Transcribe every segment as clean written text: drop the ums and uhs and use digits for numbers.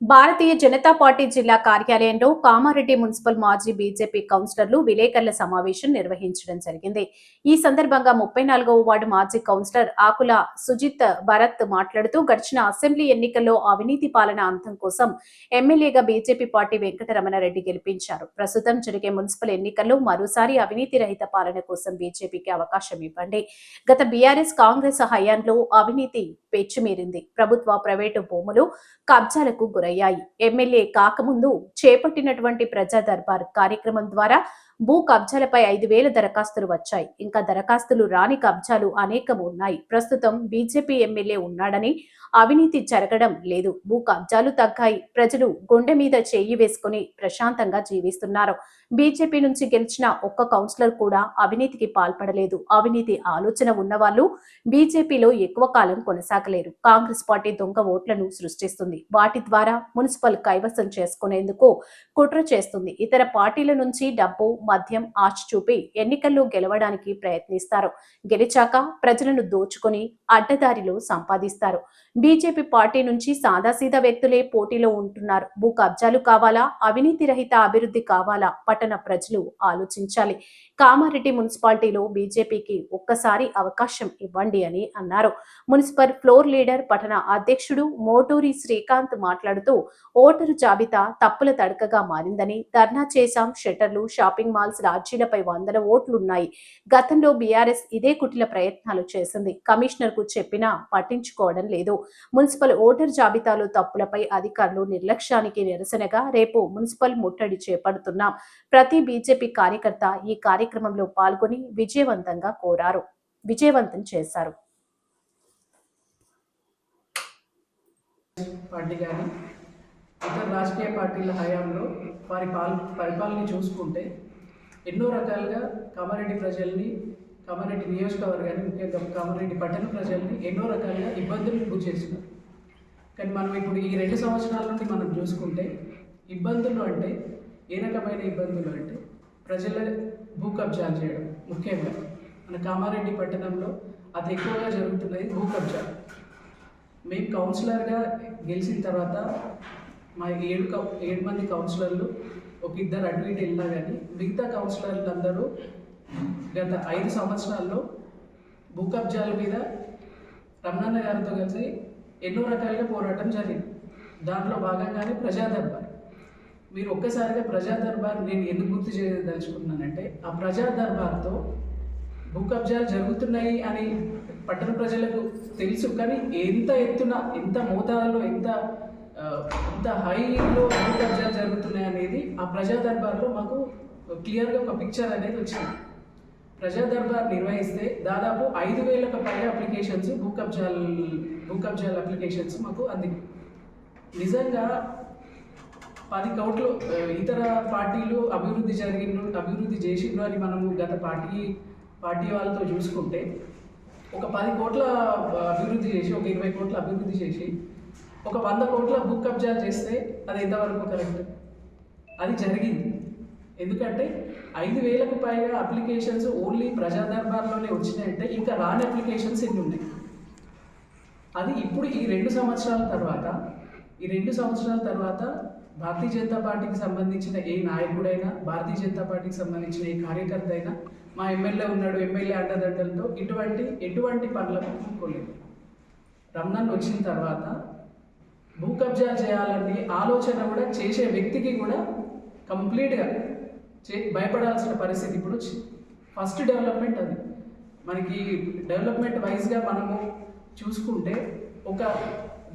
Bharatiya Janata party జిల్లా కార్యాలయంలో Kamareddy municipal మాజీ బీజేపీ కౌన్సిలర్లు విలేకరుల సమావేశం నిర్వహించడం జరిగింది. ఈ సందర్భంగా 34వ వార్డు మాజీ కౌన్సిలర్ ఆకుల సుజిత్ భరత్ మాట్లాడుతూ గడిచిన అసెంబ్లీ ఎన్నికల్లో అవినీతి పాలన అంతం కోసం ఎమ్మెల్యేగా బీజేపీ పార్టీ వెంకటరమణారెడ్డి గెలిపించారు. ప్రస్తుతం జరిగే మున్సిపల్ ఎన్నికల్లో మరోసారి అవినీతి రహిత పాలన కోసం బీజేపీకి అవకాశం ఇవ్వండి. గత బీఆర్ఎస్ కాంగ్రెస్ హయాంలో అవినీతి పెచ్చుమీరింది. ప్రభుత్వ ప్రైవేటు భూములు కబ్జాలకు గురయ్యాయి. ఎమ్మెల్యే కాకముందు చేపట్టినటువంటి ప్రజా దర్బార్ కార్యక్రమం ద్వారా భూ కబ్జాలపై 5,000 దరఖాస్తులు వచ్చాయి. ఇంకా దరఖాస్తులు రాని కబ్జాలు అనేకం ఉన్నాయి. ప్రస్తుతం బీజేపీ ఎమ్మెల్యే ఉన్నాడని అవినీతి జరగడం లేదు. భూ కబ్జాలు తగ్గాయి. ప్రజలు గుండె మీద చేయి వేసుకుని ప్రశాంతంగా జీవిస్తున్నారు. బీజేపీ నుంచి గెలిచిన ఒక్క కౌన్సిలర్ కూడా అవినీతికి పాల్పడలేదు. అవినీతి ఆలోచన ఉన్నవాళ్లు బీజేపీలో ఎక్కువ కాలం కొనసాగలేరు. కాంగ్రెస్ పార్టీ దొంగ ఓట్లను సృష్టిస్తుంది. వాటి ద్వారా మున్సిపల్ కైవసం చేసుకునేందుకు కుట్ర చేస్తుంది. ఇతర పార్టీల నుంచి డబ్బు, మద్యం ఆశ చూపి ఎన్నికల్లో గెలవడానికి ప్రయత్నిస్తారు. గెలిచాక ప్రజలను దోచుకుని అడ్డదారిలో సంపాదిస్తారు. బీజేపీ పార్టీ నుంచి సాదాసీదా వ్యక్తులే పోటీలో ఉంటున్నారు. భూ కబ్జాలు కావాలా, అవినీతి రహిత అభివృద్ధి కావాలా? పట్టణ ప్రజలు ఆలోచించాలి. కామారెడ్డి మున్సిపాలిటీలో బీజేపీకి ఒక్కసారి అవకాశం ఇవ్వండి అని అన్నారు. మున్సిపల్ ఫ్లోర్ లీడర్ పట్టణ అధ్యక్షుడు మోటూరి శ్రీకాంత్ మాట్లాడుతూ ఓటరు జాబితా తప్పుల తడకగా మారిందని, ధర్నా చేశాం, షట్టర్లు, షాపింగ్ మాల్స్, రాజ్యాలపై 100 ఓట్లున్నాయి. గతంలో బీఆర్ఎస్ ఇదే కుటిల ప్రయత్నాలు చేసింది. కమిషనర్ కు చెప్పినా పట్టించుకోవడం లేదు. మున్సిపల్ ఓటర్ జాబితాలో తప్పులపై అధికారులు నిర్లక్ష్యానికి నిరసనగా రేపు మున్సిపల్ ముట్టడి చేపడుతున్నాం. ప్రతి బీజేపీ కార్యకర్త ఈ కార్యక్రమంలో పాల్గొని విజయవంతం చేశారు. పార్టీ కానీ ఇతర రాజకీయ పార్టీల హయాంలో వారి పరిపాలన చూసుకుంటే ఎన్నో రకాలుగా కామారెడ్డి ప్రజల్ని, కామారెడ్డి నియోజకవర్గాన్ని, ముఖ్యంగా కామారెడ్డి పట్టణ ప్రజల్ని ఎన్నో రకాలుగా ఇబ్బందులు గురి చేసినారు. కానీ మనం ఇప్పుడు ఈ 2 సంవత్సరాల నుండి మనం చూసుకుంటే ఇబ్బందులు అంటే ఏ రకమైన ఇబ్బందులు అంటే ప్రజల భూ కబ్జాలు చేయడం. ముఖ్యంగా మన కామారెడ్డి పట్టణంలో అతి ఎక్కువగా జరుగుతున్నది భూ కబ్జాలు. మేము కౌన్సిలర్గా గెలిచిన తర్వాత మా 7 మంది కౌన్సిలర్లు, ఒక 2 అటు ఇటు వెళ్ళినా కానీ మిగతా కౌన్సిలర్లు అందరూ గత 5 సంవత్సరాల్లో భూ కబ్జాల మీద రమణన్న గారితో కలిసి ఎన్నో రకాలుగా పోరాటం జరిగింది. దాంట్లో భాగంగానే ప్రజా దర్బార్. మీరు ఒక్కసారిగా ప్రజా దర్బార్ నేను ఎందుకు గుర్తు చేయదలుచుకున్నానంటే, ఆ ప్రజా దర్బార్తో భూ కబ్జాలు జరుగుతున్నాయి అని పట్టణ ప్రజలకు తెలుసు. కానీ ఎంత ఎత్తున, ఎంత మోతాదులో, ఎంత హైలో భూ కబ్జాలు జరుగుతున్నాయి అనేది ఆ ప్రజా దర్బార్లో మాకు క్లియర్గా ఒక పిక్చర్ అనేది వచ్చింది. ప్రజా దర్బార్ నిర్వహిస్తే దాదాపు 5,000కు పైగా అప్లికేషన్స్, భూ కబ్జాల అప్లికేషన్స్ మాకు అందింది. నిజంగా 10 కోట్లు ఇతర పార్టీలు అభివృద్ధి చేసిండ్రు అని మనము గత పార్టీ వాళ్ళతో చూసుకుంటే ఒక 10 కోట్ల అభివృద్ధి చేసి, ఒక 20 కోట్ల అభివృద్ధి చేసి, ఒక 100 కోట్ల భూ కబ్జాలు చేస్తే అది ఎంతవరకు కరెక్ట్? అది జరిగింది. ఎందుకంటే 5,000కు పైగా అప్లికేషన్స్ ఓన్లీ ప్రజా దర్బార్లోనే వచ్చినాయంటే ఇంకా రాని అప్లికేషన్స్ ఎన్ని ఉన్నాయి? అది ఇప్పుడు ఈ 2 సంవత్సరాల తర్వాత భారతీయ జనతా పార్టీకి సంబంధించిన ఏ నాయకుడైనా, భారతీయ జనతా పార్టీకి సంబంధించిన ఏ కార్యకర్త అయినా మా ఎమ్మెల్యే ఉన్నాడు, ఎమ్మెల్యే అండదండలతో ఎటువంటి పనులకు పూనుకోలేదు. రమణన్ వచ్చిన తర్వాత భూ కబ్జాలు చేయాలని ఆలోచన కూడా చేసే వ్యక్తికి కూడా కంప్లీట్గా భయపడాల్సిన పరిస్థితి ఇప్పుడు వచ్చింది. ఫస్ట్ డెవలప్మెంట్ అది. మనకి డెవలప్మెంట్ వైజ్గా మనము చూసుకుంటే ఒక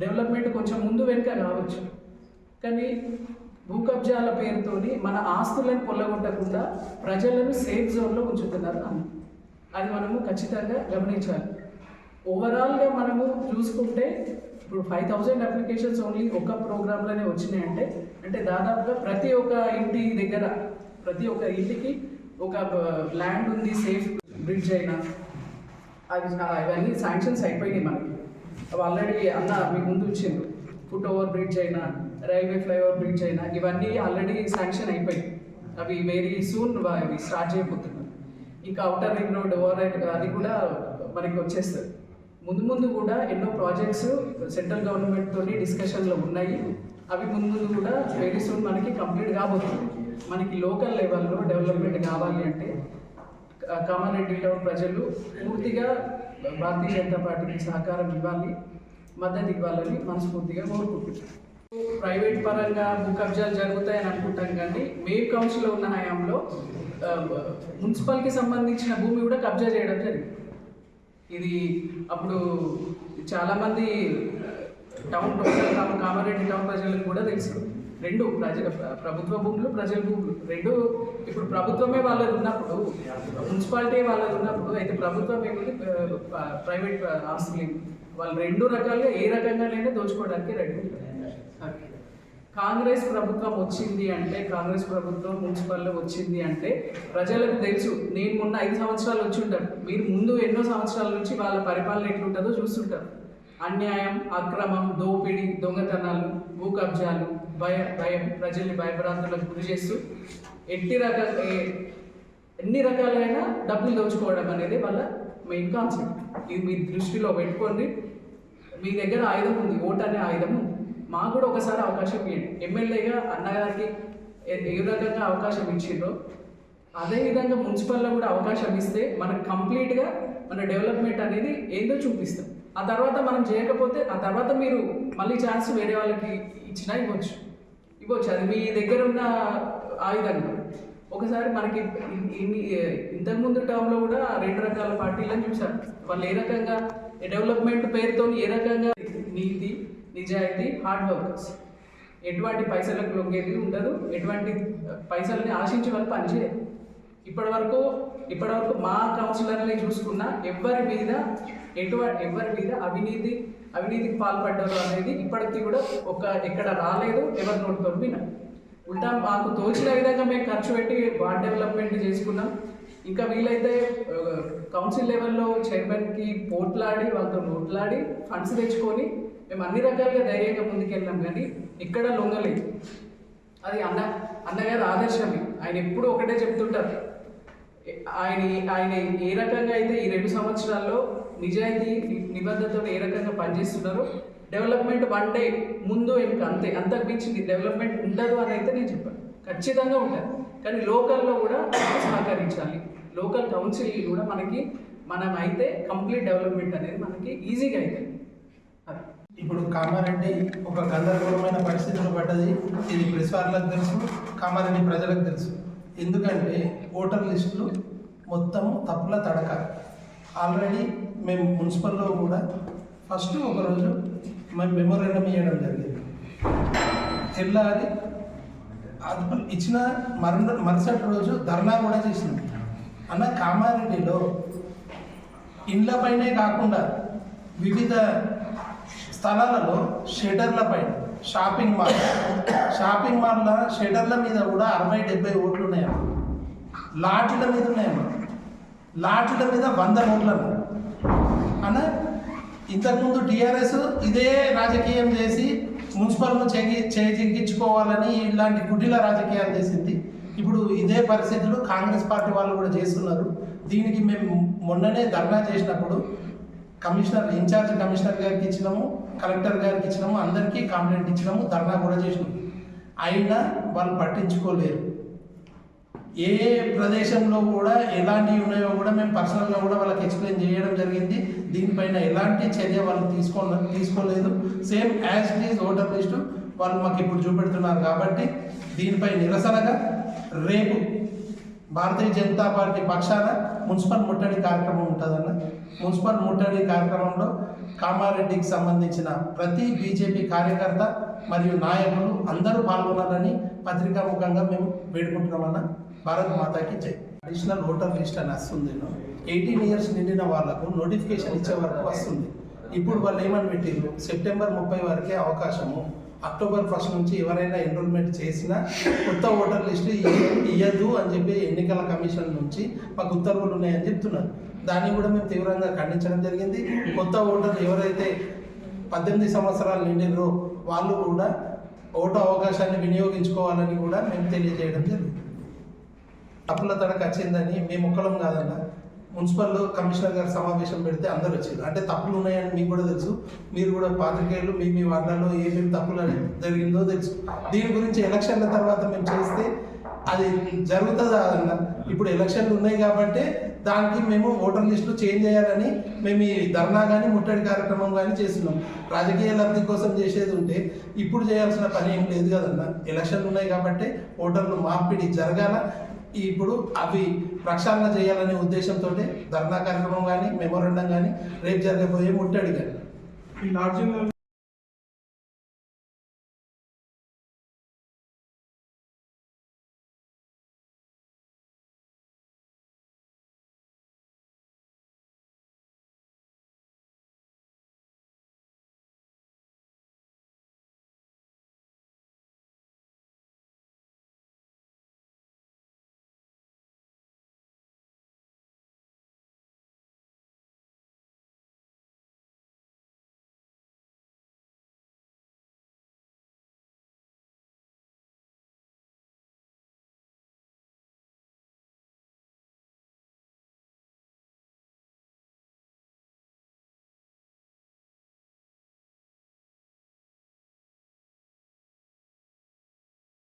డెవలప్మెంట్ కొంచెం ముందు వెనుక కావచ్చు, కానీ భూ కబ్జాల పేరుతోని మన ఆస్తులను కొల్లగొట్టకుండా ప్రజలను సేఫ్ జోన్లో ఉంచుతున్నారు. అది మనము ఖచ్చితంగా గమనించాలి. ఓవరాల్గా మనము చూసుకుంటే ఇప్పుడు 5,000 అప్లికేషన్స్ ఓన్లీ ఒక ప్రోగ్రాంలోనే వచ్చినాయంటే, అంటే దాదాపుగా ప్రతి ఒక్క ఇంటికి ఒక ల్యాండ్ ఉంది, సేఫ్ బ్రిడ్జ్ అయినా అవన్నీ శాంక్షన్స్ అయిపోయినాయి. మనకి అవి ఆల్రెడీ మీ ముందు వచ్చిండ్రు. ఫుట్ ఓవర్ బ్రిడ్జ్ అయినా, రైల్వే ఫ్లైఓవర్ బ్రిడ్జ్ అయినా ఇవన్నీ ఆల్రెడీ శాంక్షన్ అయిపోయాయి. అవి వెరీ సూన్ అవి స్టార్ట్ చేయబోతున్నారు. ఇంకా అవుటర్ రింగ్ రోడ్, ఓవర్ అది కూడా మనకి వచ్చేస్తుంది. ముందు కూడా ఎన్నో ప్రాజెక్ట్స్ సెంట్రల్ గవర్నమెంట్తో డిస్కషన్లో ఉన్నాయి. అవి ముందు కూడా వెరీ సూన్ మనకి కంప్లీట్ కాబోతుంది. మనకి లోకల్ లెవెల్లో డెవలప్మెంట్ కావాలి అంటే కామారెడ్డి టౌన్ ప్రజలు పూర్తిగా భారతీయ జనతా పార్టీకి సహకారం ఇవ్వాలి, మద్దతు ఇవ్వాలని మనస్ఫూర్తిగా కోరుకుంటున్నాం. ప్రైవేట్ పరంగా భూ కబ్జాలు జరుగుతాయని అనుకుంటాం, కానీ మేప్ కౌన్సిల్లో ఉన్న హయాంలో మున్సిపల్కి సంబంధించిన భూమి కూడా కబ్జా చేయడం జరిగింది. ఇది అప్పుడు చాలామంది కామారెడ్డి టౌన్ ప్రజలకు కూడా తెలుసు. రెండు ప్రభుత్వ భూములు, ప్రజల భూములు రెండు ఇప్పుడు ప్రభుత్వమే వాళ్ళది ఉన్నప్పుడు, మున్సిపాలిటీ వాళ్ళది ఉన్నప్పుడు, అయితే ప్రభుత్వం ఏమిటి ప్రైవేట్ ఆస్తులు వాళ్ళు రెండు రకాలుగా ఏ రకంగానైనా దోచుకోవడానికి రెడీ ఉంటారు. కాంగ్రెస్ ప్రభుత్వం వచ్చింది అంటే, కాంగ్రెస్ ప్రభుత్వం మున్సిపల్లో వచ్చింది అంటే ప్రజలకు తెలుసు. నేను మొన్న 5 సంవత్సరాలు వచ్చి ఉంటాను, మీరు ముందు ఎన్నో సంవత్సరాల నుంచి వాళ్ళ పరిపాలన ఎట్లుంటుందో చూస్తుంటారు. అన్యాయం, అక్రమం, దోపిడీ, దొంగతనాలు, భూ కబ్జాలు, భయం, ప్రజల్ని భయభ్రాంతులకు గురి చేస్తూ ఎన్ని రకాలైన డబ్బులు దోచుకోవడం అనేది వాళ్ళ మెయిన్ కాన్సెప్ట్. ఇది మీ దృష్టిలో పెట్టుకోండి. మీ దగ్గర ఆయుధం ఉంది, ఓటు అనే ఆయుధం ఉంది. మాకు కూడా ఒకసారి అవకాశం ఇవ్వండి. ఎమ్మెల్యేగా అన్నగారికి ఏ రకంగా అవకాశం ఇచ్చిండ్రో అదేవిధంగా మున్సిపల్లో కూడా అవకాశం ఇస్తే మనకు కంప్లీట్గా మన డెవలప్మెంట్ అనేది ఏందో చూపిస్తాం. ఆ తర్వాత మనం చేయకపోతే ఆ తర్వాత మీరు మళ్ళీ ఛాన్స్ వేరే వాళ్ళకి ఇచ్చినా ఇవ్వచ్చు. అది మీ దగ్గర ఉన్న ఆయుధంగా. ఒకసారి మనకి ఇంతకుముందు టర్మ్లో కూడా 2 రకాల పార్టీలను చూసారు. వాళ్ళు ఏ రకంగా డెవలప్మెంట్ పేరుతో ఏ రకంగా నీతి, నిజాయితీ, హార్డ్ వర్కర్స్, ఎటువంటి పైసలకు లొంగేది ఉండదు, ఎటువంటి పైసల్ని ఆశించి వాళ్ళు పనిచేయరు. ఇప్పటి వరకు మా కౌన్సిలర్ని చూసుకున్న ఎవరి మీద అవినీతికి పాల్పడ్డారు అనేది ఇప్పటికీ కూడా ఎక్కడ రాలేదు, ఎవరి నోటితో విన్నా. ఉల్టా మాకు తోచిన విధంగా మేము ఖర్చు పెట్టి వార్డ్ డెవలప్మెంట్ చేసుకున్నాం. ఇంకా వీలైతే కౌన్సిల్ లెవెల్లో చైర్మన్కి పోట్లాడి వాళ్ళతో నోట్లాడి ఫండ్స్ తెచ్చుకొని మేము అన్ని రకాలుగా ధైర్యంగా ముందుకెళ్ళాం, కానీ ఎక్కడ లొంగలేదు. అది అన్నగారు ఆదర్శమే. ఆయన ఎప్పుడు ఒకటే చెప్తుంటారు. ఆయన ఏ రకంగా అయితే ఈ 2 సంవత్సరాల్లో నిజాయితీ నిబద్ధతతో ఏ రకంగా పనిచేస్తున్నారో డెవలప్మెంట్ 1 డే ముందు ఇంకా అంతకు మించింది డెవలప్మెంట్ ఉండదు అని అయితే నేను చెప్పాను. ఖచ్చితంగా ఉంటుంది, కానీ లోకల్లో కూడా సహకరించాలి. లోకల్ కౌన్సిల్ కూడా మనం అయితే కంప్లీట్ డెవలప్మెంట్ అనేది మనకి ఈజీగా అవుతుంది. ఇప్పుడు కామారెడ్డి ఒక గందరగోళమైన పరిస్థితులు పడ్డది. ఇది ప్రెస్ వార్లకు తెలుసు, కామారెడ్డి ప్రజలకు తెలుసు. ఎందుకంటే ఓటర్ లిస్టులు మొత్తం తప్పుల తడక. ఆల్రెడీ మేము మున్సిపల్లో కూడా ఫస్ట్ ఒకరోజు మేము మెమోరాండం ఇవ్వడం జరిగింది. తెల్లారి ఇచ్చిన మరుసటి రోజు ధర్నా కూడా చేసింది. అన్న కామారెడ్డిలో ఇండ్లపైనే కాకుండా వివిధ స్థలాలలో షెటర్ల పైన షాపింగ్ మాల్ల షెటర్ల మీద కూడా 60-70 ఓట్లు ఉన్నాయమ్మ. లాట్ల మీద ఉన్నాయమ్మ. లాట్ల మీద 100 ఓట్లు అన్న. ఇంతకుముందు టీఆర్ఎస్ ఇదే రాజకీయం చేసి మున్సిపల్ను చేజిక్కించుకోవాలని ఇలాంటి గుడ్డిల రాజకీయాలు చేసింది. ఇప్పుడు ఇదే పరిస్థితులు కాంగ్రెస్ పార్టీ వాళ్ళు కూడా చేస్తున్నారు. దీనికి మేము మొన్ననే ధర్నా చేసినప్పుడు ఇన్ఛార్జ్ కమిషనర్ గారికి ఇచ్చినాము, కలెక్టర్ గారికి ఇచ్చినాము, అందరికీ కంప్లైంట్ ఇచ్చినాము, ధర్నా కూడా చేసినాము. అయినా వాళ్ళు పట్టించుకోలేరు. ఏ ప్రదేశంలో కూడా ఎలాంటివి ఉన్నాయో కూడా మేము పర్సనల్గా కూడా వాళ్ళకి ఎక్స్ప్లెయిన్ చేయడం జరిగింది. దీనిపైన ఎలాంటి చర్య వాళ్ళు తీసుకోలేదు. Same as it is voter list వాళ్ళు మాకు ఇప్పుడు చూపెడుతున్నారు. కాబట్టి దీనిపై నిరసనగా రేపు భారతీయ జనతా పార్టీ పక్షాన మున్సిపల్ ముట్టడి కార్యక్రమం ఉంటుందన్న. మున్సిపల్ ముట్టడి కార్యక్రమంలో కామారెడ్డికి సంబంధించిన ప్రతి బీజేపీ కార్యకర్త మరియు నాయకులు అందరూ పాల్గొనాలని పత్రికాముఖంగా మేము వేడుకుంటున్నామన్న. భారత్ మాతాకి జై. అడిషనల్ ఓటర్ లిస్ట్ అని వస్తుంది. 18 years నిండిన వాళ్ళకు నోటిఫికేషన్ ఇచ్చే వరకు వస్తుంది. ఇప్పుడు వాళ్ళు ఏమని పెట్టిండ్రు, సెప్టెంబర్ 30 వరకే అవకాశము. అక్టోబర్ 1 నుంచి ఎవరైనా ఎన్రోల్మెంట్ చేసినా కొత్త ఓటర్ లిస్టు ఇయ్యద్దు అని చెప్పి ఎన్నికల కమిషన్ నుంచి మాకు ఉత్తర్వులు ఉన్నాయని చెప్తున్నారు. దాన్ని కూడా మేము తీవ్రంగా ఖండించడం జరిగింది. కొత్త ఓటర్లు ఎవరైతే 18 సంవత్సరాలు నిండినరో వాళ్ళు కూడా ఓటు అవకాశాన్ని వినియోగించుకోవాలని కూడా మేము తెలియజేయడం జరిగింది. తప్పుల తడక వచ్చిందని మేము ఒక్కలం కాదన్న. మున్సిపల్ కమిషనర్ గారు సమావేశం పెడితే అందరు వచ్చారు. అంటే తప్పులు ఉన్నాయని మీకు కూడా తెలుసు, మీరు కూడా పాత్రికేయులు మీ వార్డులలో ఏమేమి తప్పులు జరిగిందో తెలుసు. దీని గురించి ఎలక్షన్ల తర్వాత మేము చేస్తే అది జరుగుతుందా అన్న? ఇప్పుడు ఎలక్షన్లు ఉన్నాయి కాబట్టి దానికి మేము ఓటర్ లిస్టులు చేంజ్ చేయాలని మేము ఈ ధర్నా కానీ ముట్టడి కార్యక్రమం కానీ చేస్తున్నాం. రాజకీయ లబ్ధి కోసం చేసేది ఉంటే ఇప్పుడు చేయాల్సిన పని ఏం లేదు కదన్న. ఎలక్షన్లు ఉన్నాయి కాబట్టి ఓటర్లు మార్పిడి జరగాల, ఇప్పుడు అవి ప్రక్షాళన చేయాలనే ఉద్దేశంతో ధర్నా కార్యక్రమం కానీ మెమోరాండం కానీ రేపు జరగబోయే ముట్టడి కానీ ఈ లాడ్జింగ్లలో